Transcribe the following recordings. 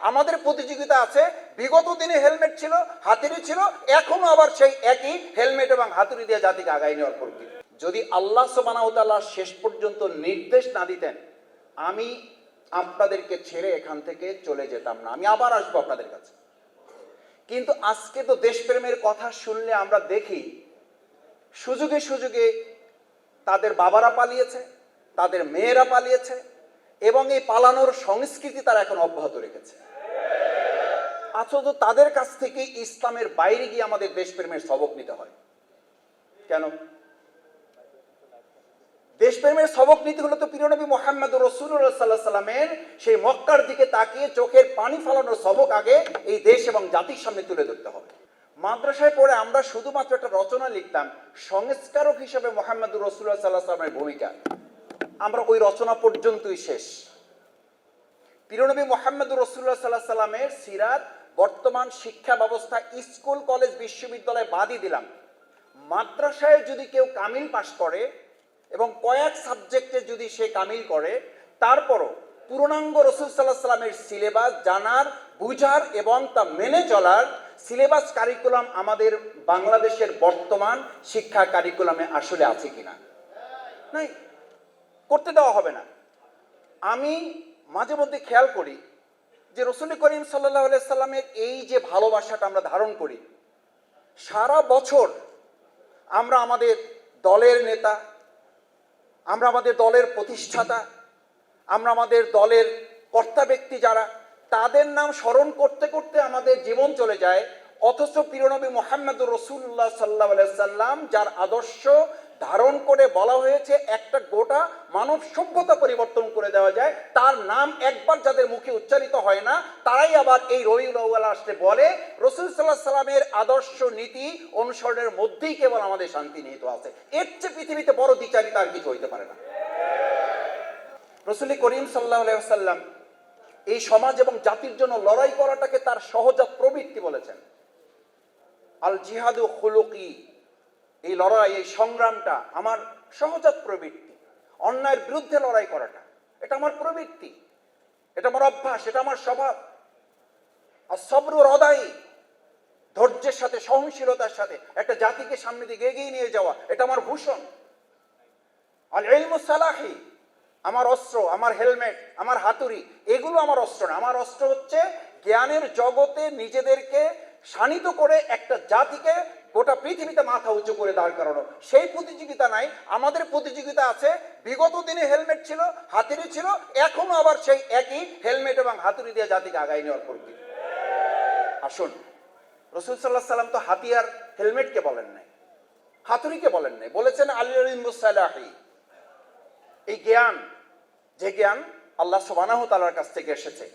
আমাদের প্রতিযোগিতা আছে, বিগত দিনে হেলমেট ছিল, হাতুড়ি ছিল, এখনো আবার সেই একই হেলমেট এবং হাতুড়ি দিয়ে জাতিকে আগায় নেওয়ার প্রকৃতি। যদি আল্লাহ সুবহানাহু ওয়া তাআলা শেষ পর্যন্ত নির্দেশ না দিতেন, আমি আপনাদেরকে ছেড়ে এখান থেকে চলে যেতাম না, আমি আবার আসবো আপনাদের কাছে। কিন্তু আজকে তো দেশপ্রেমের কথা শুনলে আমরা দেখি সুযোগে সুযোগে তাদের বাবারা পালিয়েছে, তাদের মেয়েরা পালিয়েছে, এবং এই পালানোর সংস্কৃতি তারা এখন অব্যাহত রেখেছে। অথচ তাদের কাছ থেকে ইসলামের বাইরে গিয়ে আমাদের দেশপ্রেমের সবক নিতে হয় কেন? দেশপ্রেমের সবক নিতে হলে তো প্রিয় নবী মুহাম্মদ রাসূলুল্লাহ সাল্লাল্লাহু আলাইহি সাল্লামের সেই মক্কার দিকে তাকিয়ে চোখের পানি ফেলানোর সবক আগে এই দেশ এবং জাতির সামনে তুলে ধরতে হবে। মাদ্রাসায় পড়ে আমরা শুধুমাত্র একটা রচনা লিখতাম, সংস্কারক হিসেবে মুহাম্মদ রাসূলুল্লাহ সাল্লাল্লাহু আলাইহি সাল্লামের ভূমিকা, আমরা ওই রচনা পর্যন্তই শেষ। প্রিয় নবী মুহাম্মদ রাসূলুল্লাহ সাল্লাল্লাহু আলাইহি সাল্লামের সিরাত বর্তমান শিক্ষা ব্যবস্থা স্কুল কলেজ বিশ্ববিদ্যালয় বাদই দিলাম, মাদ্রাসায় যদি কেউ কামিল পাশ করে এবং কয়েক সাবজেক্টে যদি সে কামিল করে, তারপরও পূর্ণাঙ্গ রাসূল সাল্লাল্লাহু আলাইহি সাল্লামের সিলেবাস জানার, বুঝার এবং তা মেনে চলার সিলেবাস কারিকুলাম আমাদের বাংলাদেশের বর্তমান শিক্ষা কারিকুলামে আসলে আছে কিনা? নাই, করতে দেওয়া হবে না। আমি মাঝে মধ্যে খেয়াল করি যে রাসূল করিম সাল্লাল্লাহু আলাইহি সাল্লামের এই যে ভালোবাসাটা আমরা ধারণ করি, সারা বছর আমরা আমাদের দলের নেতা, আমরা আমাদের দলের প্রতিষ্ঠাতা, আমরা আমাদের দলের কর্তা ব্যক্তি যারা, তাদের নাম স্মরণ করতে করতে আমাদের জীবন চলে যায়। অথচ প্রিয় নবী মুহাম্মদুর রাসূলুল্লাহ সাল্লাল্লাহু আলাইহি সাল্লাম যার আদর্শ ধারণ করে বলা হয়েছে একটা গোটা মানব সভ্যতা পরিবর্তন করে দেওয়া যায়, তার নাম একবার যাদের মুখে উচ্চারিত হয় না, তারাই আবার এই রবিউল আউয়াল আসলে বলে রাসূল সাল্লাল্লাহু আলাইহি সাল্লামের আদর্শ নীতি অনুসরণের মধ্যেই কেবল আমাদের শান্তি নিহিত আছে। এর চেয়ে পৃথিবীতে বড় দ্বিচারিতা আর কিছু হইতে পারে না। রাসূল করিম সাল্লাল্লাহু আলাইহি সাল্লাম এই সমাজ এবং জাতির জন্য লড়াই করাটাকে তার সহজাত প্রবৃত্তি বলেছেন। আল জিহাদু খুলুকি, এই লড়াই, এই সংগ্রামটা আমার সহজাত প্রবৃত্তি। অন্যায়ের বিরুদ্ধে লড়াই করাটা এটা আমার প্রবৃত্তি, এটা আমার অভ্যাস, এটা আমার স্বভাব। আর সবরু হৃদয়, ধৈর্যের সাথে সহনশীলতার সাথে একটা জাতিকে সামনে দিকে এগিয়ে নিয়ে যাওয়া, এটা আমার ভূষণ। আল ইলমু সালাহি, আমার অস্ত্র, আমার হেলমেট, আমার হাতুড়ি, এগুলো আমার অস্ত্র না। আমার অস্ত্র হচ্ছে জ্ঞানের জগতে নিজেদেরকে শানিত করে একটা জাতিকে গোটা পৃথিবীতে মাথা উঁচু করে দাঁড় করানো। সেই প্রতিযোগিতা নাই, আমাদের প্রতিযোগিতা আছে, বিগত দিনে হেলমেট ছিল, হাতুড়ি ছিল, এখনো আবার সেই একই হেলমেট এবং হাতুড়ি দিয়ে জাতিকে আগায় নেওয়ার প্রকৃতি। আসুন, রাসূল সাল্লাল্লাহু আলাইহি সাল্লাম তো হাতিয়ার হেলমেটকে বলেন নাই, হাতুড়িকে বলেন নাই, বলেছেন আল ইলমু সালাহি। এই জ্ঞান, যে জ্ঞান আল্লাহ সুবহানাহু ওয়া তাআলার কাছ থেকে এসেছে,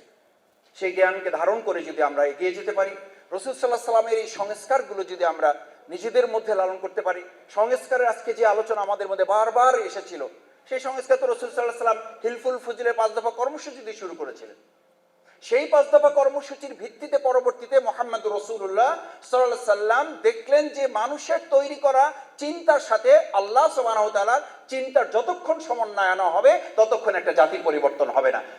সেই জ্ঞানকে ধারণ করে যদি আমরা এগিয়ে যেতে পারি, রাসূল সাল্লাল্লাহু আলাইহি সাল্লামের এই সংস্কারগুলো যদি আমরা নিজেদের মধ্যে লালন করতে পারি, সংস্কারের আজকে যে আলোচনা আমাদের মধ্যে বারবার এসেছিল, সেই সংস্কার তো রাসূল সাল্লাল্লাহু আলাইহি সাল্লাম হিলফুল ফুজুলের 5 দফা কর্মসূচি দিয়ে শুরু করেছিলেন। সেই 5 দফা কর্মসূচির ভিত্তিতে পরবর্তীতে মুহাম্মদ রাসূলুল্লাহ সাল্লাল্লাহু আলাইহি সাল্লাম দেখলেন যে মানুষের তৈরি করা চিন্তার সাথে আল্লাহ সুবহানাহু ওয়া তাআলার চিন্তার যতক্ষণ সমন্বয় আনা হবে, ততক্ষণ একটা জাতির পরিবর্তন হবে না।